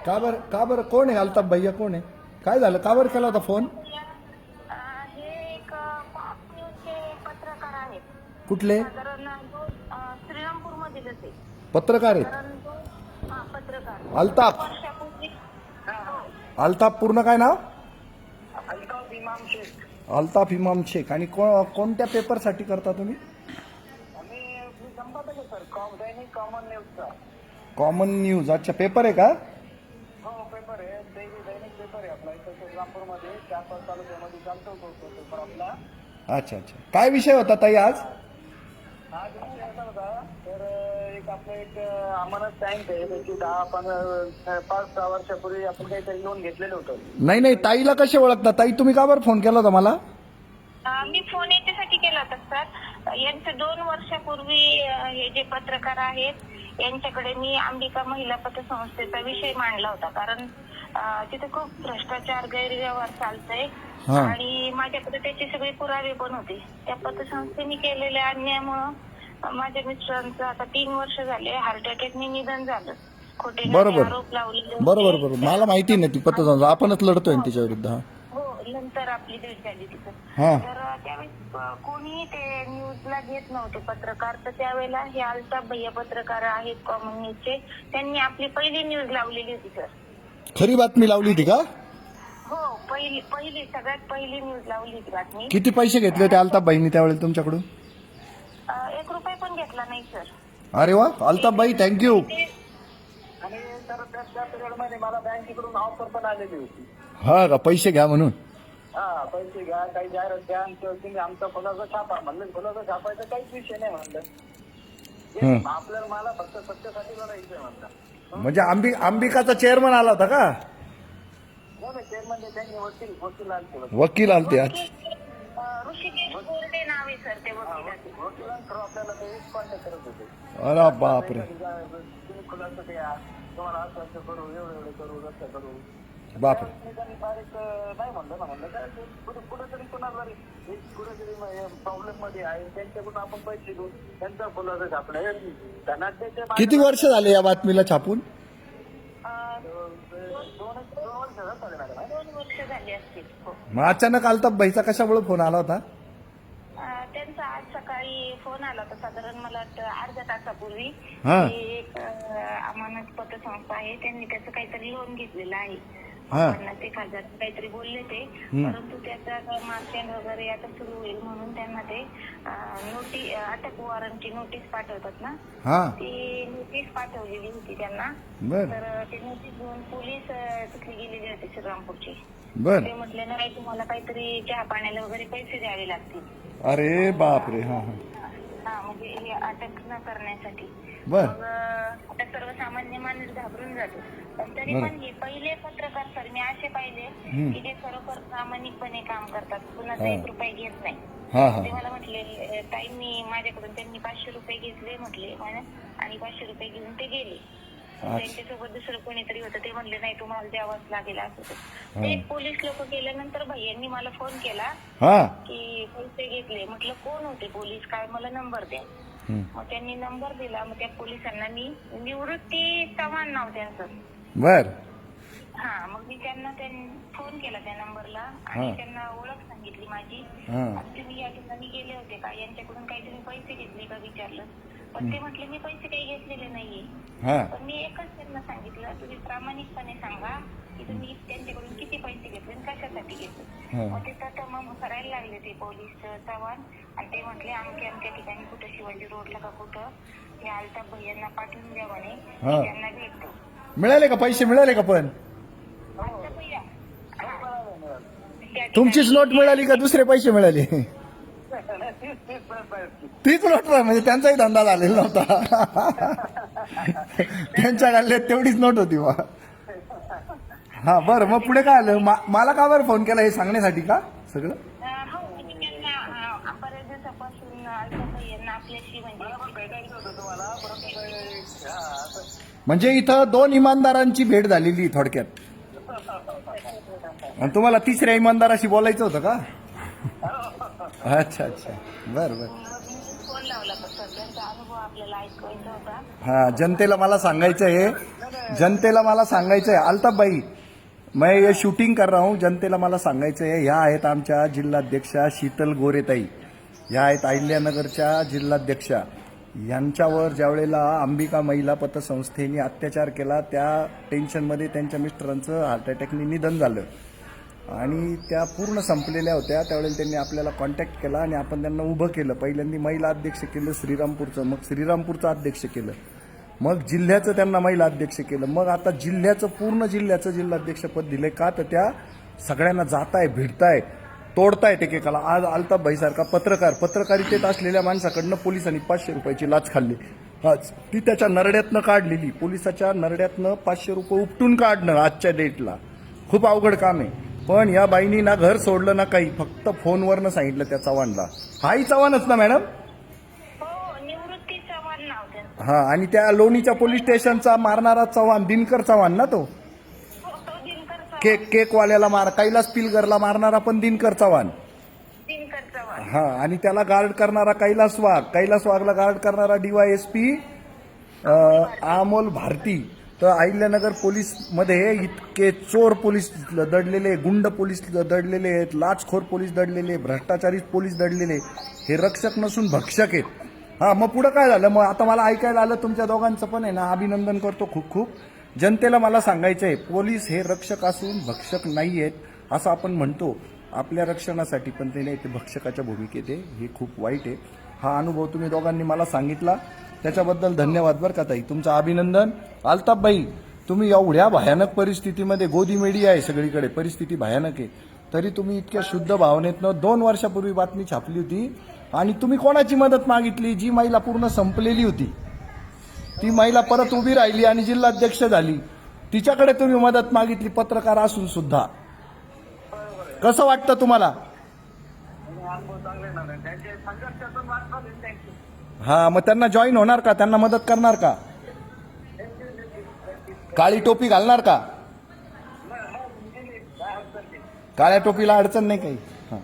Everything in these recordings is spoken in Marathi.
का बरं कोण आहे अल्ताफ भैया कोण आहे? काय झालं? का बरं केला होता फोन? हे एक फॉक्स न्यूजचे पत्रकार आहेत. कुठले साधारण श्रीरामपूर मधीलच आहे. पत्रकार आहेत? साधारण पत्रकार अल्ताफ वर्षापूर्वी. अल्ताफ पूर्ण काय नाव? अल्ताफ इमाम शेख. अल्ताफ इमाम शेख. आणि कोणत्या पेपरसाठी करता तुम्ही? मी संपादक आहे सर, दैनिक कॉमन न्यूजचा. Common news. अच्छा, पेपर आहे का? हो, पेपर आहे. दैनिक पेपर आहे आपला इथं श्रीरामपूरमध्ये 4-5 तालुक्यामध्ये चालतो तो पेपर आपला. अच्छा अच्छा. काय विषय होता ताई आज? आज विषय असा होता तर एक आपलं एक अमानत बँक आहे त्याची 5-6 वर्षापूर्वी आपण काहीतरी लोन घेतलेलं होतं. नाही, ताईला कसे ओळखता? ताई तुम्ही का बरं फोन केला होता मला? मी फोन याच्यासाठी केला होता सर, यांचं 2 वर्षापूर्वी हे जे पत्रकार आहेत यांच्याकडे मी अंबिका महिला पतसंस्थेचा विषय मांडला होता. कारण तिथे खूप भ्रष्टाचार गैरव्यवहार चालतोय आणि माझ्याकडे त्याचे सगळे पुरावे पण होते. त्या पतसंस्थेने केलेल्या अन्यायामुळं माझ्या मिस्टरांचं आता 3 वर्ष झाले हार्ट अटॅकने निधन झालं. खोटे आरोप लावले. बरोबर. मला माहिती नाही ती पतसंस्था. आपणच लढतोय तिच्या विरुद्ध. हो, नंतर आपली भेट झाली तिथं. हा. तर त्यावेळेस कोणी ते न्यूजला घेत नव्हते पत्रकार. तर त्यावेळेला हे अल्ताफ भैया पत्रकार आहेत कॉमन न्यूजचे, त्यांनी आपली पहिली न्यूज लावलेली होती सर. खरी बातमी लावली होती का? हो, पहिली सगळ्यात पहिली न्यूज लावली होती बातमी. किती पैसे घेतले होते अल्ताफ भाईनी त्यावेळेला तुमच्याकडून? 1 रुपया पण घेतला नाही सर. अरे वा, अल्ताफ भाई थँक्यू. आणि तर त्या पिरियड मध्ये मला बँकेकडून ऑफर पण आलेली होती. हा का, पैसे घ्या म्हणून? हा, पैसे घ्या, काही जाहिरात द्या, तुम्ही आमचा फुलाचा छापा. म्हणलं फुलाचा छापायचा काहीच विषय नाही म्हणलं. आपल्याला मला फक्त सत्तेसाठी लढायचंय म्हणलं. म्हणजे अंबिकाचा चेअरमन आला होता का? चेअरमन त्यांनी वकील आले. वकील आलते. ऋषिकेश बोर्डे नाव आहे सर ते वकिलांकडे आपल्याला ते कॉन्टॅक्ट करत होते. अरे बापरे. तुम्ही खुलासा द्या, तुम्हाला असं करू, एवढं करू, रस्ता करू. बापरे. त्यांनी डायरेक्ट नाही म्हणलं ना. म्हणलं काय कुठेतरी कोणाला कुठेतरी प्रॉब्लेम मध्ये आहे त्यांच्याकडून आपण पैसे घेऊ, त्यांचा खुलासा छापला. धनाढ्याच्या किती वर्ष झाले या बातमीला छापून? 2 वर्ष झाली असतील. मग अचानक अल्ताफ भाईचा कशामुळे फोन आला होता? त्यांचा आज सकाळी फोन आला होता, साधारण मला वाटतं अर्ध्या तासापूर्वी. एक अमानत पतसंस्था आहे, त्यांनी त्याचं काहीतरी लोन घेतलेलं आहे. 50,000 काहीतरी बोलले ते. परंतु त्याचा मार्चेंट वगैरे आता सुरू होईल म्हणून त्यांना ते अटक वॉरंटची नोटीस पाठवतात ना, ती नोटीस पाठवलेली होती त्यांना. तर ते नोटीस घेऊन पोलीस तिथे गेलेले होते श्रीरामपूरचे. ते म्हटले नाही, तुम्हाला काहीतरी चहा पाण्याला वगैरे पैसे द्यावे लागतील. अरे बापरे. हा, म्हणजे हे अटक न करण्यासाठी. बर. मग आता सर्वसामान्य माणूस घाबरून जातो. पण तरी पण हे पहिले पत्रकार सर मी असे पाहिले की जे खरोखर प्रामाणिकपणे काम करतात, कुणाचा 1 रुपया घेत नाही. ते मला म्हटले ताई मी माझ्याकडून त्यांनी 500 रुपये घेतले म्हटले आणि 500 रुपये घेऊन ते गेले. त्यांच्यासोबत दुसरं कोणीतरी होतं, ते म्हणले नाही तुम्हाला द्यावंच लागेल असं. ते पोलीस लोक गेल्यानंतर भैयांनी मला फोन केला की पैसे घेतले. म्हटलं कोण होते पोलीस, काय मला नंबर द्या. मग त्यांनी नंबर दिला. मग त्या पोलिसांना मी निवृत्ती चव्हाण नाव त्यांचं. बर. हा, मग मी त्यांना फोन केला त्या नंबरला आणि त्यांना ओळख सांगितली माझी. तुम्ही या ठिकाणी गेले होते का, यांच्याकडून काही तुम्ही पैसे घेतले का विचारलं. पण ते म्हटले मी पैसे काही घेतलेले नाहीये. पण मी एकच त्यांना सांगितलं, तुम्ही प्रामाणिकपणे सांगा की तुम्ही त्यांच्याकडून किती पैसे घेतले आणि कशासाठी घेतले. मग ते मग करायला लागले ते पोलीस चव्हाण. आणि ते म्हटले अमक्या ठिकाणी कुठं शिवाजी रोडला का कुठं हे अल्ताफ भैयांना पाठवून द्या म्हणे, त्यांना भेटतो. मिळाले का पैसे? मिळाले का? पण तुमचीच नोट मिळाली का दुसरे पैसे मिळाले? तीच नोट. म्हणजे त्यांचाही धंदा झालेला नव्हता. त्यांच्या गल्ल्यात तेवढीच नोट होती. हा, बरं. मग पुढे काय आलं? मला का बरं फोन केला हे सांगण्यासाठी का सगळं? बऱ्याच दिवसापासून अल्ताफ भैयांना आपल्याशी म्हणजे इथं 2 इमानदारांची भेट झालेली थोडक्यात. आणि तुम्हाला 3ऱ्या इमानदाराशी बोलायचं होतं का? अच्छा. बर. फोन लावला तर त्यांचा अनुभव आपल्याला ऐकवायचा होता. हा, जनतेला मला सांगायचं आहे जनतेला मला सांगायचं आहे, अल्ताफ भाई मैं ये शूटिंग कर रहा हूँ, जनतेला मला सांगायचं आहे, ह्या आहेत आमच्या जिल्हाध्यक्षा शीतल गोरेताई, ह्या आहेत अहिल्यानगरच्या जिल्हाध्यक्षा. यांच्यावर ज्यावेळेला अंबिका महिला पतसंस्थेने अत्याचार केला त्या टेन्शनमध्ये त्यांच्या मिस्टरांचं हार्ट अटॅकने निधन झालं आणि त्या पूर्ण संपलेल्या होत्या. त्यावेळेला त्यांनी आपल्याला कॉन्टॅक्ट केला आणि आपण त्यांना उभं केलं. पहिल्यांदा महिला अध्यक्ष केलं श्रीरामपूरचं, मग श्रीरामपूरचं अध्यक्ष केलं, मग जिल्ह्याचं त्यांना महिला अध्यक्ष केलं, मग आता जिल्ह्याचं पूर्ण जिल्ह्याचं जिल्हाध्यक्षपद दिलंय. का तर त्या सगळ्यांना जाताय, भिडताय, तोडतायत एकेकाला. आज अल्ताफ भाईसारखा पत्रकारितेत असलेल्या माणसाकडनं पोलिसांनी 500 रुपयाची लाच खाल्ली. आज ती त्याच्या नरड्यातनं काढलेली, पोलिसाच्या नरड्यातनं 500 रुपये उपटून काढणं आजच्या डेटला खूप अवघड काम आहे. पण या बाईनी ना घर सोडलं ना काही, फक्त फोनवरनं सांगितलं त्या चव्हाणला. हाही चव्हाणच ना मॅडम? हो, निवृत्ती चव्हाण नाव त्यांचं. हा, आणि त्या लोणीच्या पोलीस स्टेशनचा मारणारा चव्हाण दिनकर चव्हाण ना तो? हो, तो दिनकर चव्हाण. केकवाल्याला कैलास पिलगरला मारणारा पण दिनकर चव्हाण. दिनकर चव्हाण. हा, आणि त्याला गार्ड करणारा कैलास वाघला गार्ड करणारा DYSP अमोल भारती. तर अहिल्यानगर पोलीस मध्ये इतके चोर पोलीस दडलेले, गुंड पोलीस दडलेले आहेत, लाचखोर पोलीस दडलेले, भ्रष्टाचारी पोलीस दडलेले, हे रक्षक नसून भक्षक आहेत. हा, मग पुढं काय झालं? मग आता मला ऐकायला आलं तुमच्या दोघांचं पण आहे ना, अभिनंदन करतो खूप खूप. जनतेला मला सांगायचं आहे, पोलीस हे रक्षक असून भक्षक नाही आहेत असं आपण म्हणतो आपल्या रक्षणासाठी, पण ते नाही, ते भक्षकाच्या भूमिकेत आहे. हे खूप वाईट आहे. हा अनुभव तुम्ही दोघांनी मला सांगितला, त्याच्याबद्दल धन्यवाद बरं का ताई, तुमचं अभिनंदन. अल्ताफ भाई, तुम्ही एवढ्या भयानक परिस्थितीमध्ये, गोदी मीडिया आहे सगळीकडे, परिस्थिती भयानक आहे, तरी तुम्ही इतक्या शुद्ध भावनेतनं 2 वर्षापूर्वी बातमी छापली होती आणि तुम्ही कोणाची मदत मागितली? जी महिला पूर्ण संपलेली होती, ती महिला परत उभी राहिली आणि जिल्हाध्यक्ष झाली, तिच्याकडे तुम्ही मदत मागितली पत्रकार असून सुद्धा. कसं वाटतं तुम्हाला? हा, मग त्यांना जॉईन होणार का? त्यांना मदत करणार का? काळी टोपी घालणार का? काळ्या टोपीला अडचण नाही काही. हा,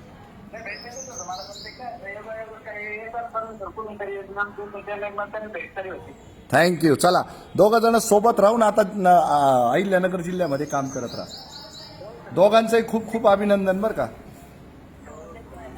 थँक्यू. चला, दोघं जण सोबत राहून आता अहिल्यानगर जिल्ह्यामध्ये काम करत राहा. दोघांचंही खूप खूप अभिनंदन बरं का.